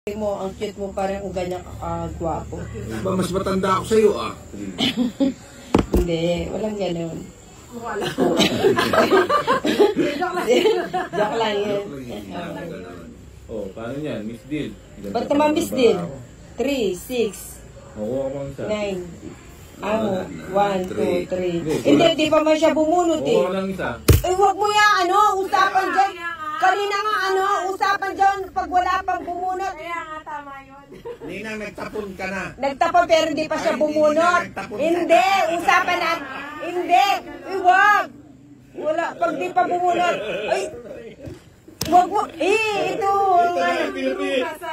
mo, ang cute mo pa rin kung ganyan kakagwapo. Mas matanda ako sa'yo ah. Hindi, walang gano'n. Wala. Joke lang yun. Oh, paano yan? Miss Deal. Ba't naman Miss Deal? 3, 6, Makuha ko isa. 9. 1, 2, 3. Hindi pa man siya bumunot eh. Makuha lang isa. Eh, huwag mo yan, usapan dyan. Kanina nga, usapan dyan pag wala pang bumunot. Kaya nga, tama yun. Ninang, nagtapon ka na. Nagtapon pero hindi pa siya bumunot. Hindi, usapan na. Hindi, huwag. Wala, pag di pa bumunot. Ay, huwag mo. Ito.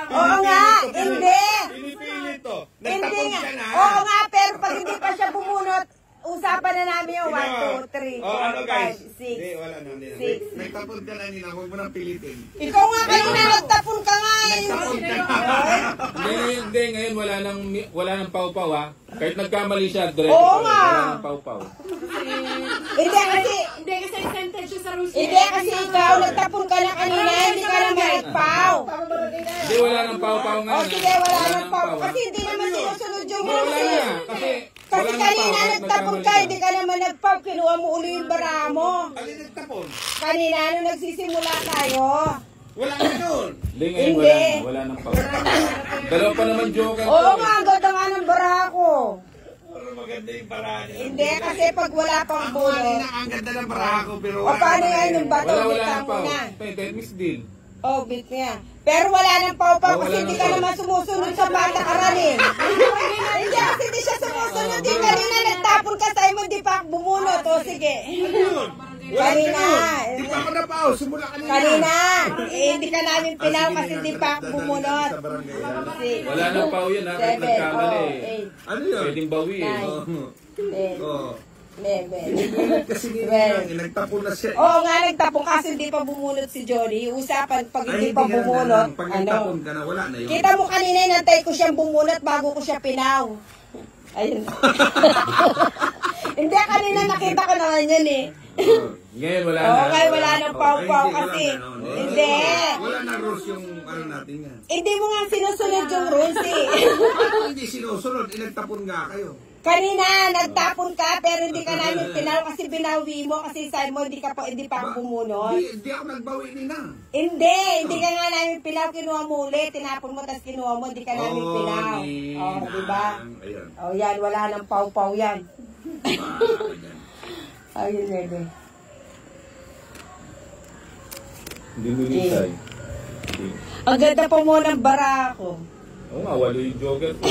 Oo nga, hindi. Pinipilit to. Hindi Nagtapon nga. ka na. Oo nga, pero pag hindi pa siya bumunot, usapan na namin yung 1, 2, 3, 4, 5, 6. Hindi, wala na. Six. Nagtapon ka na nila. Huwag mo nang pilitin. Ikaw nga kanina nagtapon ka nga eh. Nagtapon ka na. Hindi, ngayon wala nang pau-pau ha. Kahit nagkamali siya, diretso Oo pa rin. nga. Wala nang pau-pau. Hindi kasi sentence siya sa rules. hindi kasi ikaw nagtapon ka na kanina, hindi ka naman nagpaw. Hindi, wala nang pau-pau nga. O sige, wala nang paw. Kasi hindi naman sinusunod yung Wala rules eh. na. Kasi wala nang kanina pau, kahit nagtapon nagkamali ka, hindi ka naman nagpaw. Kinuha mo uli yung bara mo. Alin nagtapon? Kanina nung nagsisimula tayo. Wala na nun. Hindi, ngayon Hindi. wala nang pau. Dalawa pa naman joker. Oo nga, ang ganda nga ng bara ko. Pero maganda yung paraan. Hindi, kasi pag wala pang Ako bunot. kanina, ang ganda ng barako. Pero O paano yan yung bato? Wala Bita nang mo pau. na. Pwede, Miss Deal. Oh, bit nga. Pero wala nang pau-pau Oh, kasi wala hindi nang ka pau. naman sumusunod sa patakaran. Hindi kasi hindi siya sumusunod. Hindi kanina nagtapon ka sa mo, hindi pa bumunot. O sige. Kanina. Di pa ako napaw. Simula kanina. Kanina. Hindi ka namin pinaw kasi hindi pa bumunot. Wala nang pau yan ha. Kahit 7, nagkamali. 8, Ano yun? Pwedeng bawi eh. 9, 10, Oo. 11. Kasi nagtapon na siya. Oo nga, nagtapon kasi hindi pa bumunot si Johnny. Usapan pag hindi pa ka na bumunot. Pag nagtapon ka na, wala na yun. Kita mo kanina, nantay ko siyang bumunot bago ko siya pinaw. Ayun. Hindi, kanina nakita ko naman yun eh. Ngayon wala na. Oo, ngayon wala nang pau-pau Ay, kasi. wala na, no? Hindi. Wala na rules yung ano natin yan. Hindi mo nga sinusunod yung rules eh. Paano hindi sinusunod? Nagtapon nga kayo. Kanina, nagtapon ka pero hindi ka namin pinaw kasi binawi mo kasi sabi mo hindi pa bumunot. Hindi ako nagbawi ni Nang. Hindi ka nga namin pinaw, kinuha mo ulit, tinapon mo, tapos kinuha mo, hindi ka namin pinaw. Diba? Ayan. Yan, wala nang pau-pau yan. Ayan. Ayun, bebe. Hindi mo nisay. Ang ganda pa mo ng bara ko. Oo nga, walo yung joker ko.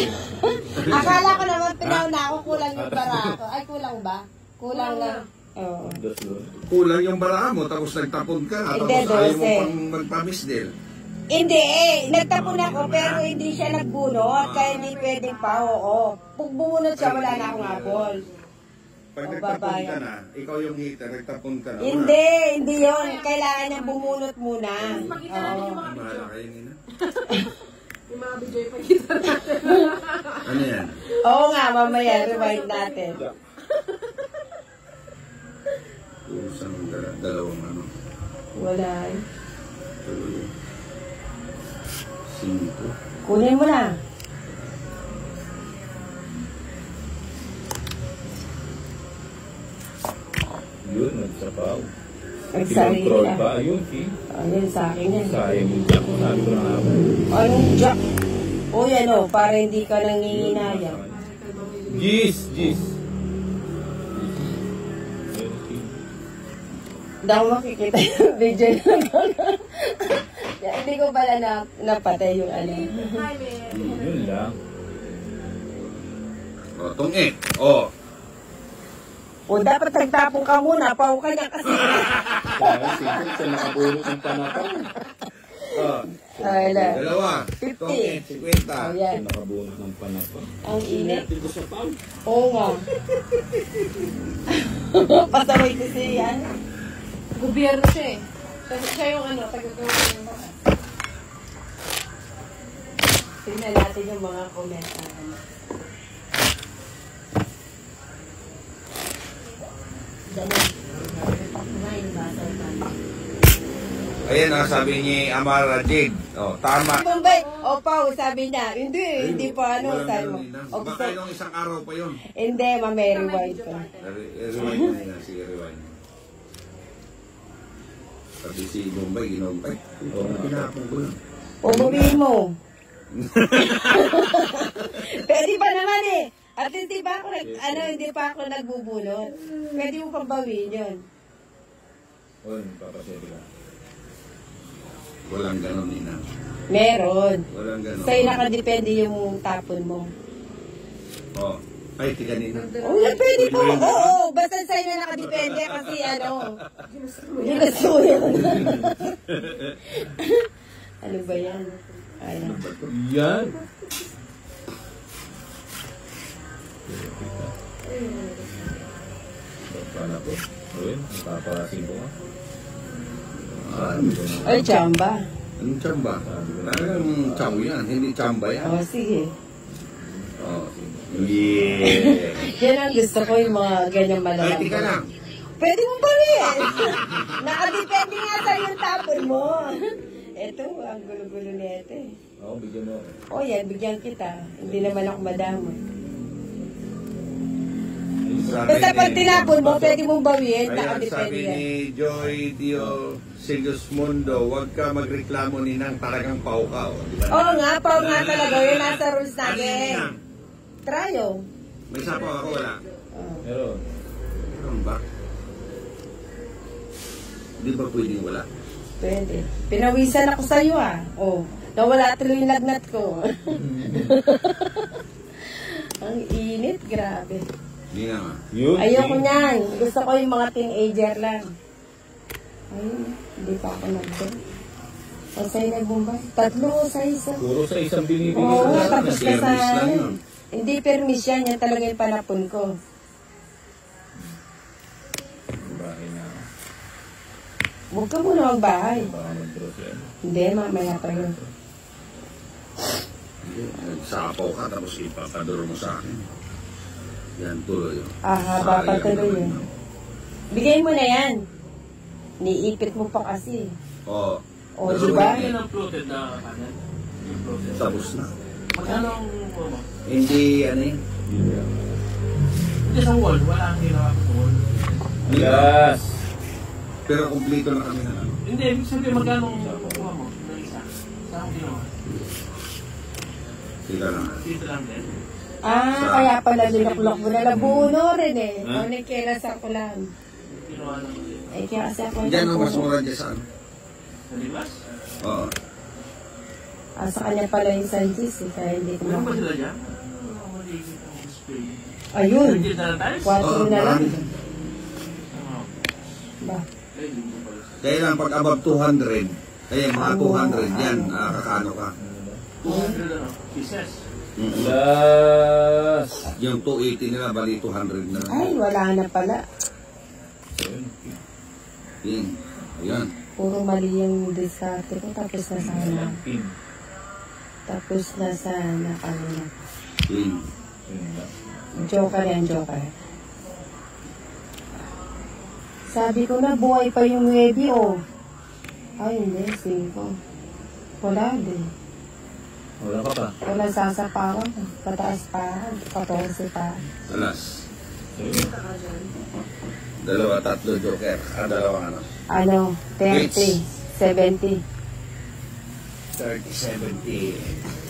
Akala ko naman pinaw na ako, kulang yung bara ko. Ay, kulang ba? Kulang na. Oo. Kulang yung bara mo, tapos nagtapon ka. Hindi, Tapos ayaw mo 12. pang magpamis din. Hindi, nagtapon ako pero hindi siya nagbunot, kaya hindi pwedeng pa, oo. Pag bumunot siya, wala na akong apol. Pag O, nagtapon babae. ka na, ikaw yung hitter, nagtapon ka na. Hindi yun. Kailangan niya bumunot muna. Makita natin yung mga Bahala kayo nina. yung mga video yung pagkita natin. Ano yan? Oo nga, mamaya, rewind natin. Isang dalawang ano. Wala. Tuloy. 5. Kunin mo na. Yun, nagsapaw. Nagsarili Control na. pa. Ayun, Ayun, sa akin yan. sayang yung jack. Sabi ko na nga ba. Anong jack? O yan o, para hindi ka nanginginayang. Gis. Hindi ako makikita yung video na hindi ko pala napatay yung ano. Hi, man. Yun lang. O, tungit. O. O dapat nagtapong ka muna, pau ka niya kasi. Kaya simple sa nakabulot ng panapang. O. Wala. Dalawa. 50. Tungit. 50. O yan. Nakabulot ng panapang. Ang init. Dito sa pau. Oo nga. Pasaway kasi yan. Gobyerno siya eh. Siya yung ano, taga-gobyerno. Tingnan natin yung mga comment natin. Dali. Kumain ba sa Ayan ang sabi ni Amara Jade. Oh, tama. Bombay. O, Pao, sabi niya, hindi pa ano, Walang sabi mo. ganun, Ninang. O, Baka gusto, ilang isang araw pa yun. hindi, mamay rewind ko. Rewind mo na. Sige, rewind. Sabi si Bombay, ginombay. Oo, tinapon ko yun. Umuwiin mo. Pwede pa naman eh. At hindi pa ako, hindi pa ako nagbubulot. Pwede mo pang bawiin yun. Oy, papasiri ka. Walang ganun, Ninang. Meron. Walang ganun. Sa'yo nakadepende yung tapon mo. Oh. Ay, tika, Ninang. Oo, pwede po. Oo, basta sa'yo na nakadepende kasi ginusto mo yun. Ano ba yan? Ayan. Yan. Paano po? Oy, paparasin ko nga. Ay, chamba. Anong tsamba? Talagang tsam yan, hindi tsamba yan. O, sige. Oh. Yeah. Yan ang gusto ko, yung mga ganyan Ay, malalaki. tika lang. Pwede mo ba rin? Nakadepende nga sa yung tapon mo. Ito, ang gulo-gulo nito eh. Oo, bigyan mo. O yan, bigyan kita. Hindi naman ako madamot. Basta pag tinapon mo, pwede mong bawiin, Ayan, nakadepende sabi yan. ni Joy Dio Sigismundo, huwag ka magreklamo Ninang, talagang pau ka. Oh, di ba? Oo nga, pao nga talaga. Yun nasa rules Ano yun, natin. Ninang? Tryo. May sapaw ako, wala. Oh. Meron. Meron ba? Di ba pwedeng wala? Pwede. Pinawisan ako sa'yo ah. Oh, nawala tuloy yung lagnat ko. Ang init, grabe. Hindi na. Yun. Ayoko niyan. Gusto ko yung mga teenager lang. Ay, hindi pa ako nag-doon. Ang sa'yo nagbumbay. 3 sa isa. Puro sa isang binibigay Oo, sa tapos ka Permis sa lang yun. Hindi permis yan. Yan talaga yung panapon ko. bahay na. Huwag ka muna magbahay. Baka mag-draw siya. Hindi, mamaya pa yun. Nagsapaw ka tapos ipapaduro mo sa akin. Yan, tuloy yun. Haba pa Sayang tuloy naman, yun. no? Bigay mo na yan. Niipit mo pa kasi. Oo. O, Pero diba? hindi, Yan ang floated na kanan. Yung floated. Tapos na. Magkano ang mo? Hindi, ano yun? Hindi sa wall. Wala ang ginawa ko sa wall. Yes! Pero kumplito na kami na ano. Hindi, ibig sabihin magkano ang kukuha mo ng isa? Saan ang ginawa? Sila na. Dito lang din. Kaya pala linaklok mo na labuno rin eh. O, nagkiras ako lang. Ginawa ng Eh, kaya kasi ako Diyan ang mas mura dyan sa ano. sa libas. Oo. Sa kanya pala yung Sanchez eh, kaya hindi ko Meron ba makita. sila dyan? Maligit ang display. Ayun, Legit na tiles? 4 na lang. marami. Oo. Ba? Eh, hindi mo pala. Kaya lang pag above 200, ayan mga 200 yan, kakano ka. 200 ano? Pieces. Yes! Yung 280 nila, bali 200 na lang. Ay, wala na pala. Yan. Ayan. Puro mali yung diskarte ko, tapos na sana. Pin. Tapos na sana kanina. Yan. Joker yan, joker. Sabi ko na, buhay pa yung Webby, oh. Ay, hindi, 5. Wala din. Wala ka pa. Wala sasapawan. Pataas pa. 14 pa. Alas. 2, 3 joker. Dalawang ano. Ano, 30, 70. 30, 70.